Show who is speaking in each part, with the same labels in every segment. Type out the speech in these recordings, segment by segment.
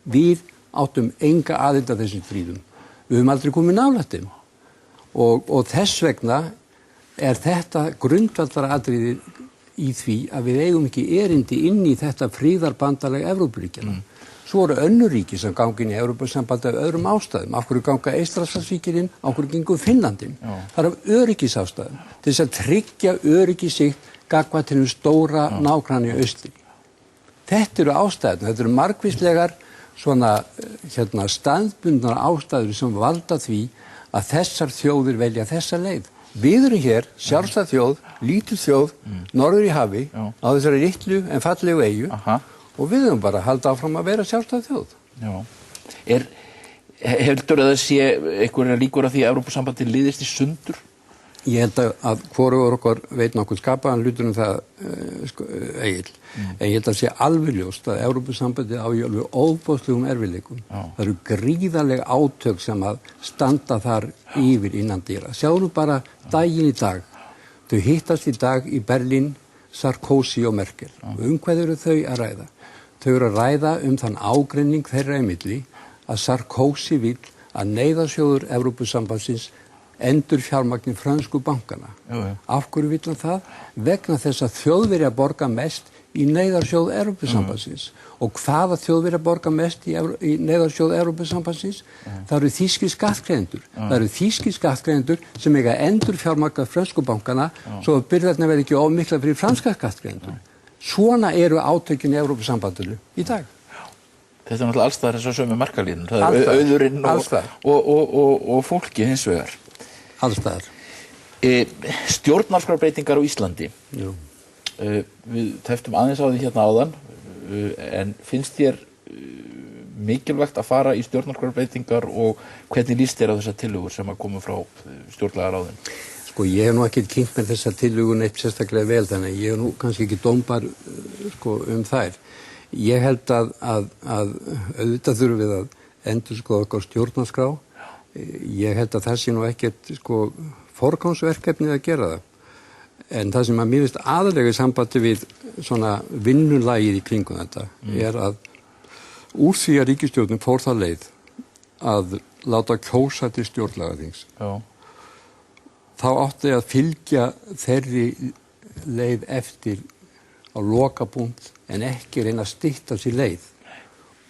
Speaker 1: Við áttum enga aðild að þessum stríðum. Við höfum aldrei komið nálægt þeim. Og þess vegna þetta grundvallaratriði í því að við eigum ekki erindi inn í þetta friðarbandalag Evrópuríkjanna. Svo eru önnur ríki sem ganga inn í Evrópusambandið af öðrum ástæðum. Af hverju ganga Eystrasaltsríkin inn, af hverju gengur Finnland inn. Það er af öryggisástæðum. Til þess að tryggja öryggi sitt gagnvart hinu stóra nágranna í austri. Þetta eru ástæðurnar. Þetta eru margvíslegar svona staðbundnar ástæður sem valda því að þessar þjóðir velja þessa leið. Við erum hér, sjálfstæð þjóð, lítil þjóð, norður í hafi, á þessari litlu en fallegu eyju og við erum bara að halda áfram að vera sjálfstæð þjóð.
Speaker 2: Já. Heldur að það sé einhverjar líkur að því að Evrópusambandið liðist í sundur?
Speaker 1: Ég held að hvorugur okkar veit nokkuð skapaðan hlutur það, Egill. En ég held að sé alveg ljóst að Evrópusambandið á í alveg óbóðslegum erfiðleikum. Það eru gríðarleg átök sem að standa þar yfir innan dyra. Sjáum bara daginn í dag. Þau hittast í dag í Berlín, Sarkozy og Merkel. Hvað eru þau að ræða? Þau eru að ræða þann ágreining þeirra í milli að Sarkozy vill að neyðarsjóður Evrópusambandsins endur fjármagni frönsku bankana. Af hverju vill hann það? Vegna þess að Þjóðverjar borga mest í neyðarsjóð Evrópusambandsins. Og hvaða Þjóðverjar borga mest í neyðarsjóð Evrópusambandsins? Það eru þýskir skattgreiðendur. Það eru þýskir skattgreiðendur sem eiga endur fjármagna frönsku bankana svo að byrðarnir verði ekki of mikla fyrir franska skattgreiðendur. Svona eru átökin í Evrópusambandinu í dag.
Speaker 2: Þetta er náttúrulega allstaðar þessar sömu markalínur. Það er auðurinn og fólki hins vegar.
Speaker 1: Allstaðar.
Speaker 2: Stjórnarskrárbreytingar á Íslandi. Við teftum aðeins á því hérna áðan, en finnst þér mikilvægt að fara í stjórnarskrárbreytingar og hvernig líst þér á þessar tillögur sem að koma frá stjórnlagaráðinu?
Speaker 1: Sko, ég hef nú ekki kynnt mér þessar tillögur neitt sérstaklega vel, þannig ég hef nú kannski ekki dómbar þær. Ég held að auðvitað þurfum við að endurskoða okkar stjórnarskrá. Ég held að það sé nú ekkert forgangsverkefnið að gera það. En það sem að mér finnst aðallega í sambandi við svona vinnulagið í kringum þetta er að úr því að ríkisstjórnin fór það leið að láta kjósa til stjórnlagaþings. Þá átti að fylgja þeirri leið eftir á lokapunkt en ekki reyna að stytta sér leið.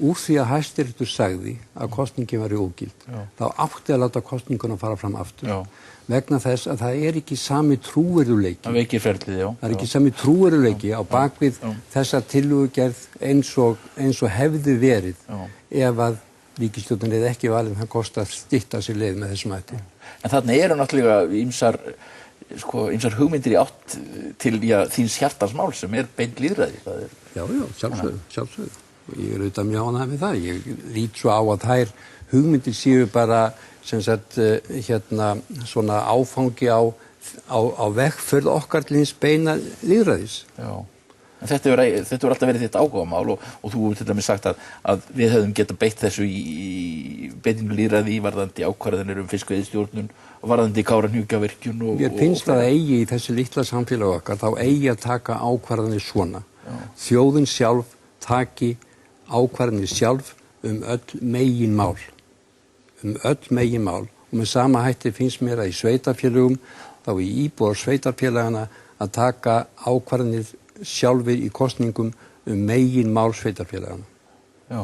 Speaker 1: Úr því að Hæstiréttur sagði að kosningin væri ógild, þá átti að láta kosninguna fara fram aftur. Vegna þess að það er ekki sami trúverðugleiki.
Speaker 2: Það veikir ferlið, já.
Speaker 1: Það er ekki sami trúverðugleiki á bakvið þessa tillögugerð eins og hefði verið ef að ríkisstjórnin hefði ekki valið það kosti að stytta sér leið með þessum hætti.
Speaker 2: En þarna eru náttúrulega ýmsar hugmyndir í átt til þíns hjartans mál sem er beint lýðræði.
Speaker 1: Já, sjálfsögðu. Ég er auðvitað mjög ánægður með það. Ég lít svo á að þær hugmyndir séu bara svona áfangi á vegferð okkar til hins beina lýðræðis.
Speaker 2: Já. En þetta hefur alltaf verið þitt áhugamál og þú hefur til dæmis sagt að við höfum getað beitt þessu í beitingu lýðræði varðandi ákvarðanir fiskveiðistjórnun og varðandi Kárahnjúkavirkjun og
Speaker 1: mér finnst að eigi í þessu litla samfélag okkar þá eigi að taka ákvarðanir svona. Þjóðin sjálf taki ákvarðanir sjálf öll meginmál. Og með sama hætti finnst mér að í sveitarfélögum, þá í íbúar sveitarfélagana að taka ákvarðanir sjálfir í kosningum meginmál sveitarfélagana.
Speaker 2: Já.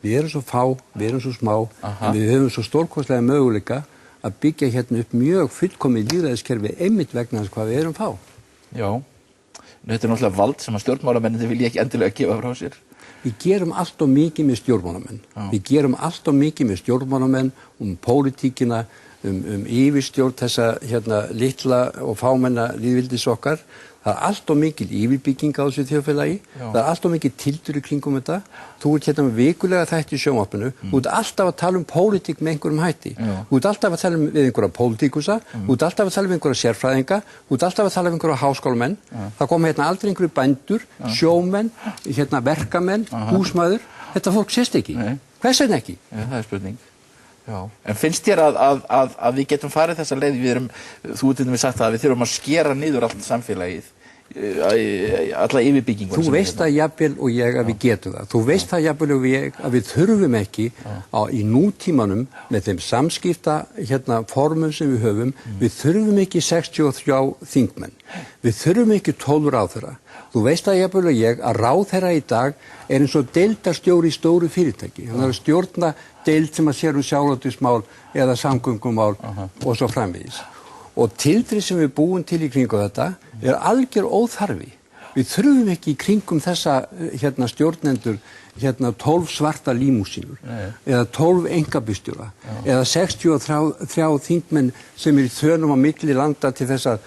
Speaker 1: Við erum svo fá, við erum svo smá, en við höfum svo stórkostlega möguleika að byggja hérna upp mjög fullkomið lýðræðiskerfi einmitt vegna þess hvað við erum fá.
Speaker 2: Já. Þetta er náttúrulega vald sem að stjórnmálamennir vilja ekki endilega gefa frá sér.
Speaker 1: Við gerum allt of mikið með stjórnmálamenn. Við gerum allt of mikið með stjórnmálamenn pólitíkina, yfirstjórn þessa litla og fámenna lýðveldis okkar. Það er allt of mikil yfirbygging á þessu þjóðfélagi. Það er allt of mikil tildur í kringum þetta. Þú ert með vikulega þætti í sjónvarpinu. Þú ert alltaf að tala pólitík með einhverjum hætti. Þú ert alltaf að tala við einhverja pólitíkusa. Þú ert alltaf að tala við einhverja sérfræðinga. Þú ert alltaf að tala við einhverja háskólamenn. Það koma aldrei einhverju bændur, sjómenn, verkamenn, húsmæður. Þetta fólk sést ekki. Hvers vegna ekki?
Speaker 2: Það er spurning. Já. En finnst þér að við getum farið þessa leið? Þú ert sagt að við þurfum að skera niður allt samfélagið alla yfirbyggingu.
Speaker 1: Þú veist það jafnvel og ég að við getum það. Þú veist það jafnvel og ég að við þurfum ekki í nútímanum með þeim samskipta formum sem við höfum, við þurfum ekki 63 þingmenn. Við þurfum ekki 12 ráðherra. Þú veist það jafnvel og ég að ráðherra í dag eins og deildarstjóri í stóru fyrirtæki. Hann er að stjórna deild sem að sér sjávarútvegsmál eða samgöngumál og svo framvegis. Og tildrið sem við búum til í kringum þetta algjör óþarfi. Við þurfum ekki í kringum þessa stjórnendur 12 svarta límúsínur eða 12 einkabílstjóra eða 63 þingmenn sem í þönum á milli landa til þess að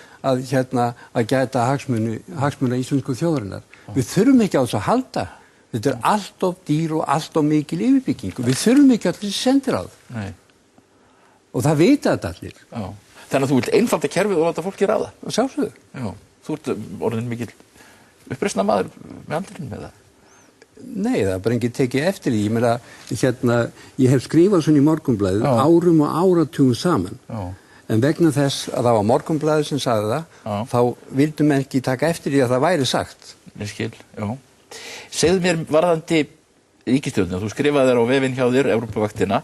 Speaker 1: gæta hagsmuna íslensku þjóðarinnar. Við þurfum ekki á þess að halda. Þetta allt of dýr og allt of mikil yfirbyggingu. Við þurfum ekki allir sendiráð. Og það vita þetta allir.
Speaker 2: Já. Þannig að þú vilt einfalda kerfið og láta fólki ráða.
Speaker 1: Sjálfsögðu.
Speaker 2: Já. Þú ert orðinn mikill uppreisnar maður með aldrinum með það.
Speaker 1: Nei, það bara enginn tekið eftir því. Ég meina, ég hef skrifað svona í Morgunblaðið árum og áratugum saman. Já. En vegna þess að það var Morgunblaðið sem sagði það, þá vildu menn ekki taka eftir því að það væri sagt.
Speaker 2: Ég skil, já. Segðu mér varðandi ríkisstjórnina. Þú skrifaðir á vefinn hjá þér, Evrópuvaktina,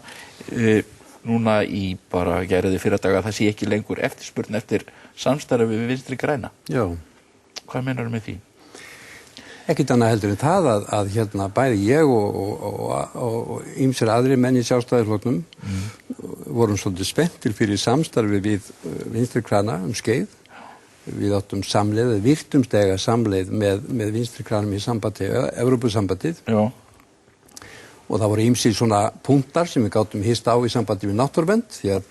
Speaker 2: núna í bara gæriði fyrradaga að það sé ekki lengur eftirspurn eftir samstarfi við Vinstri græna.
Speaker 1: Já.
Speaker 2: Hvað meinarðu með því?
Speaker 1: Ekkert annað heldur en það að bæði ég og ýmsir aðrir menn í Sjálfstæðisflokknum vorum svolítið spenntir fyrir samstarfi við Vinstri græna skeið. Við áttum samleið, virtumst eiga samleið með Vinstri grænum í sambandi, Evrópusambandið. Já. Og það voru ýmsir svona punktar sem við gátum hist á í sambandi við náttúruvernd, því að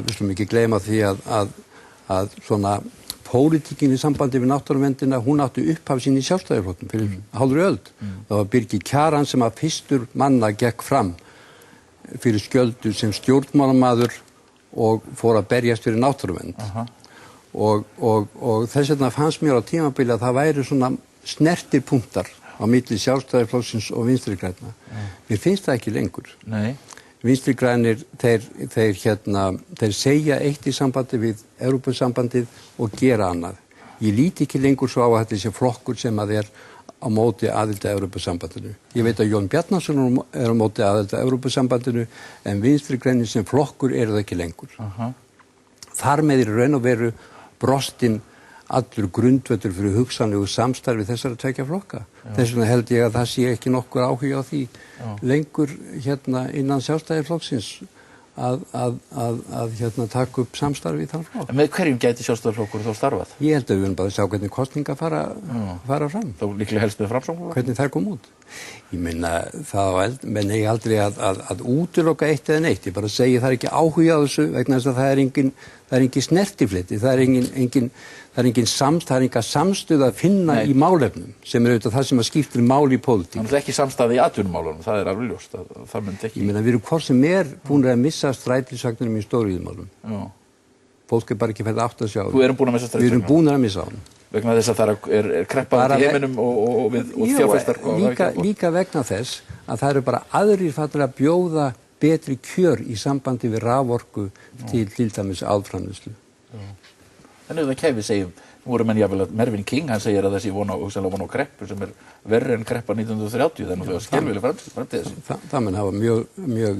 Speaker 1: við slum ekki gleyma því að svona pólitíkin í sambandi við náttúruverndina, hún átti upphaf sín í Sjálfstæðisflokknum fyrir hálfri öld. Það var Birgir Kjaran sem að fyrstur manna gekk fram fyrir skjöldu sem stjórnmálamaður og fór að berjast fyrir náttúruvernd. Og þess vegna fannst mér á tímabili að það væri svona snertir punktar á milli Sjálfstæðisflokksins og Vinstri grænna. Mér finnst það ekki lengur. Nei. Vinstri grænir, þeir segja eitt í sambandi við Evrópusambandið og gera annað. Ég líti ekki lengur svo á að þetta sé flokkur sem að á móti aðild að Evrópusambandinu. Ég veit að Jón Bjarnason á móti aðild að Evrópusambandinu, en Vinstri grænir sem flokkur það ekki lengur. Þar með raun og veru brostinn allur grundvöllur fyrir hugsanlegu samstarfi þessara tveggja flokka. Þess vegna held ég að það sé ekki nokkur áhuga á því lengur innan Sjálfstæðisflokksins að taka upp samstarfi í þann flokk.
Speaker 2: Með hverjum gæti Sjálfstæðisflokkur þá starfað?
Speaker 1: Ég held að við verðum bara að sjá hvernig kosningar fara fram.
Speaker 2: Þá líklega helst með Framsóknarflokk?
Speaker 1: Hvernig þær kom út. Ég meina, menn ég aldrei að útiloka eitt eða neitt. Ég bara segi það ekki áhuga á þessu vegna þess að það er engin snertifleti. Það er enga samstöð að finna í málefnum sem auðvitað það sem að skiptir máli í pólitík.
Speaker 2: Þannig að ekki samstaði í atvinnumálunum, það alveg ljóst. Það myndi ekki.
Speaker 1: Ég meina, við erum hvort sem búin að missa strætisvagninum í stóriðjumálum. Já. Fólk bara ekki ferð átt að sjá.
Speaker 2: Þú erum búin að missa strætisvagnum?
Speaker 1: Við erum búin að missa hann.
Speaker 2: Vegna þess að það er kreppa í heiminum og fjárfestar.
Speaker 1: Líka vegna þess að það eru bara aðrir fattir að bjóða betri kjör í sambandi við raforku til dæmis álframleiðslu.
Speaker 2: Þannig að það kæfi segjum, nú voru menn jafnvel að Mervyn King, hann segir að þessi von á kreppu sem er verri en kreppa 1930, þannig að það var skelfileg framtíð þessi.
Speaker 1: Það mun hafa mjög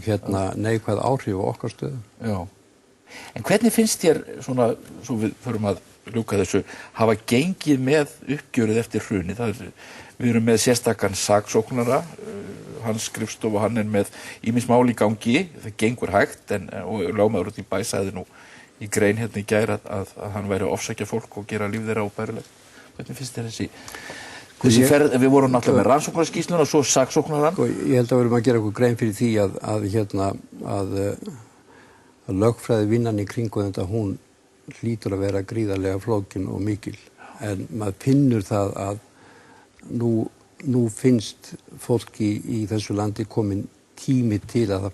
Speaker 1: neikvæð áhrif á okkar stöðu.
Speaker 2: Já. En hvernig finnst þér svona, svo við förum að ljúka þessu, hafa gengið með uppgjörið eftir hruni? Við erum með sérstakann saksóknara, hans skrifstofu, hann er með ýmis mál í gangi, það gengur hægt, og lögmaður út í bæ sagði nú í grein í gær að hann væri að ofsækja fólk og gera líf þeirra óbærilegt. Hvernig finnst þér þessi ferð? Við vorum náttúrulega með rannsóknarskýrsluna og svo saksóknarann.
Speaker 1: Ég held að við erum að gera okkur grein fyrir því að lögfræði vinnan í kringu þetta, hún hlýtur að vera gríðarlega flókin og mikil. En maður finnur það að nú finnst fólki í þessu landi komin tími til að það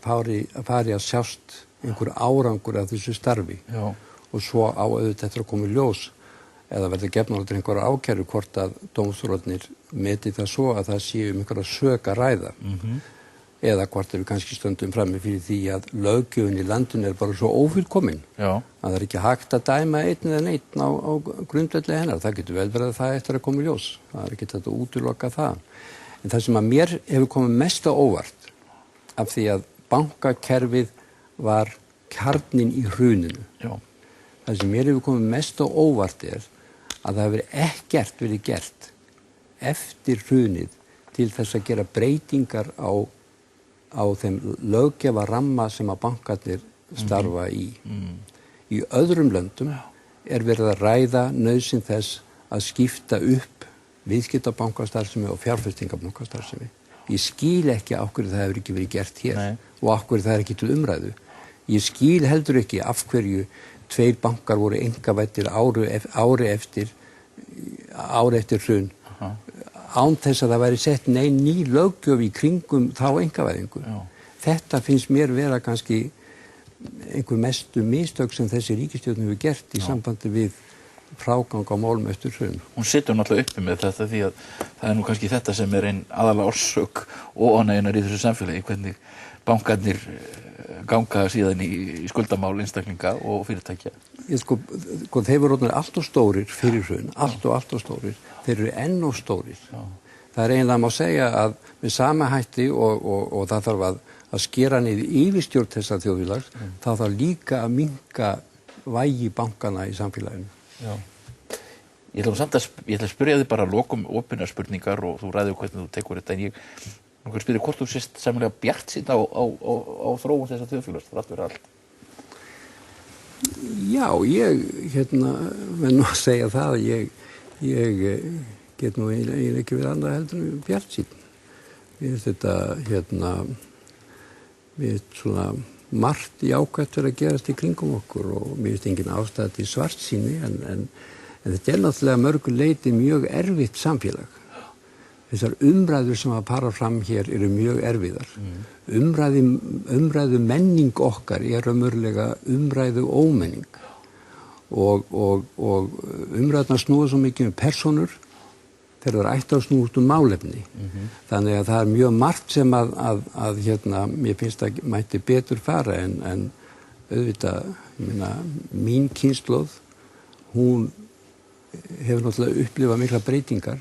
Speaker 1: fari að sjást einhver árangur af þessu starfi. Já. Og svo á auðvitað eftir að koma í ljós eða verða gefnar til einhverja ákæru hvort að dómstólarnir meti það svo að það séu einhverja sök að ræða. eða hvort við kannski stöndum frammi fyrir því að löggjöfin í landinu bara svo ófullkomin að það ekki hægt að dæma einn eða neitt á grundvelli hennar. Það getur vel verið að það eftir að koma í ljós. Það ekki þetta að útiloka það. En það sem að mér hefur komið mest á óvart af því að bankakerfið var kjarninn í hruninu. Það sem mér hefur komið mest á óvart að það hefur ekkert verið gert eftir hrunið til þess að gera breytingar á þeim löggjafa ramma sem að bankarnir starfa í. Í öðrum löndum verið að ræða nauðsyn þess að skipta upp viðskiptabankastarfsemi og fjárfestingabankastarfsemi. Ég skil ekki af hverju það hefur ekki verið gert hér og af hverju það er ekki til umræðu. Ég skil heldur ekki af hverju 2 bankar voru einkavæddir ári eftir hrun. Án þess að það væri sett ný löggjöf í kringum þá einkavæðingu. Þetta finnst mér vera kannski einhver mestu mistök sem þessi ríkisstjórn hefur gert í sambandi við frágang á málum eftir hrun.
Speaker 2: Hún situr náttúrulega uppi með þetta því að það er nú kannski þetta sem er ein aðalega orsök óánægjunnar í þessu samfélagi, hvernig bankarnir ganga síðan í skuldamál einstaklinga og fyrirtækja.
Speaker 1: Þeir voru orðnir allt og stórir fyrir hrun, allt og stórir. Þeir eru enn og stórir. Það er eiginlega má segja að með sama hætti og það þarf að skera niður yfirstjórn þessa þjóðfélags, þá þarf líka að minnka vægi bankana í samfélaginu.
Speaker 2: Ég ætla að spyrja þig bara að lokum opinnar spurningar og þú ræður hvernig þú tekur þetta, en ég spyrja hvort þú sést samlega bjartsýnn á þróun þessa þjóðfélags, þrátt fyrir allt.
Speaker 1: Já, ég verð nú að segja það að ég get nú eiginlega ekki verið annað heldur en bjartsýnn. Mér finnst þetta mér finnst svona margt jákvætt verið að gerast í kringum okkur og mér finnst engin ástæða til svartsýni en þetta er náttúrulega mörgu leyti mjög erfitt samfélag. Þessar umræður sem að fara fram hér eru mjög erfiðar. Umræðu menning okkar er raunverulega umræðu ómenning og umræðurnar snúa svo mikið persónur þegar það ætti að snúa málefni. Þannig að það er mjög margt sem að mér finnst að mætti betur fara en auðvitað, mín kynslóð, hún hefur náttúrulega upplifað mikla breytingar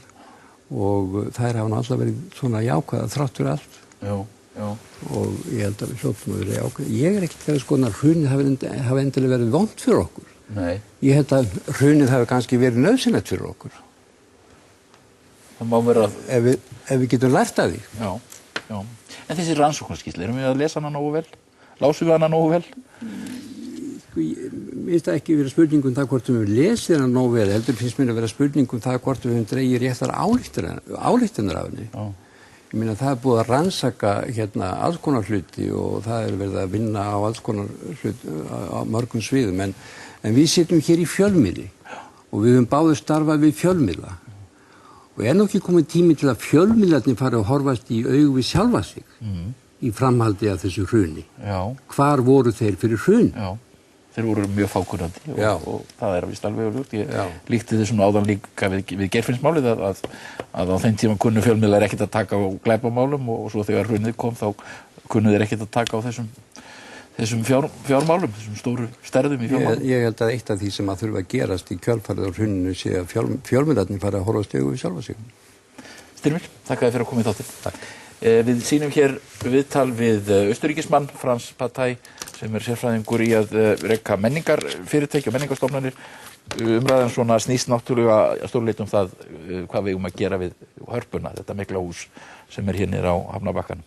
Speaker 1: og þær hafa náttúrulega verið svona jákvæðar þrátt fyrir allt. Og ég held að við hljótum að vera jákvæð. Ég er ekkert þegar skoðan hrunið hafi endilega verið vont fyrir okkur.
Speaker 2: Nei.
Speaker 1: Ég held að hrunið hafi kannski verið nauðsynlegt fyrir okkur.
Speaker 2: Það má vera
Speaker 1: ef við getum lært af því.
Speaker 2: Já. En þessi rannsóknarskýrsla, erum við að lesa hana nógu vel? Lásum við hana nógu vel?
Speaker 1: Mér finnst það ekki vera spurning það hvort við lesið hana nógu vel, heldur finnst mér að vera spurning það hvort við höfum dregið réttar ályktanir af henni. Ég meina það er búið að rannsaka alls konar hluti og það er verið að vinna á alls konar hluti á mörgum sviðum en við sitjum hér í fjölmiðli og við höfum báðir starfað við fjölmiðla og er nú ekki komið tími til að fjölmiðlarnir fari að horfast í augu við sjálfa sig í framhaldi af þessu hruni. Hvar voru þeir fyrir hrun?
Speaker 2: Þeir voru mjög fákunnandi og það er víst alveg ljóst. Ég líkti þessum áðan líka við Geirfinnsmálið að á þeim tíma kunnu fjölmiðlar ekkert að taka á glæpamálum og svo þegar hrunið kom þá kunnu þeir ekkert að taka á þessum fjármálum, þessum stóru stærðum í fjármálum.
Speaker 1: Ég held að eitt af því sem að þurfa að gerast í kjölfarið á hruninu sé að fjölmiðlarnir fara að horfast í augu við sjálfa sig.
Speaker 2: Styrmir, þakka þér fyrir að koma í þáttinn. Takk. Við sýnum hér viðtal við austurríkismann Frans Bataille sem er sérfræðingur í að reka menningarfyrirtæki og menningarstofnanir. Umræðan svona snýst náttúrulega að stóru leyti það hvað við eigum að gera við Hörpuna, þetta mikla hús sem er hér niður á Hafnarbakkanum.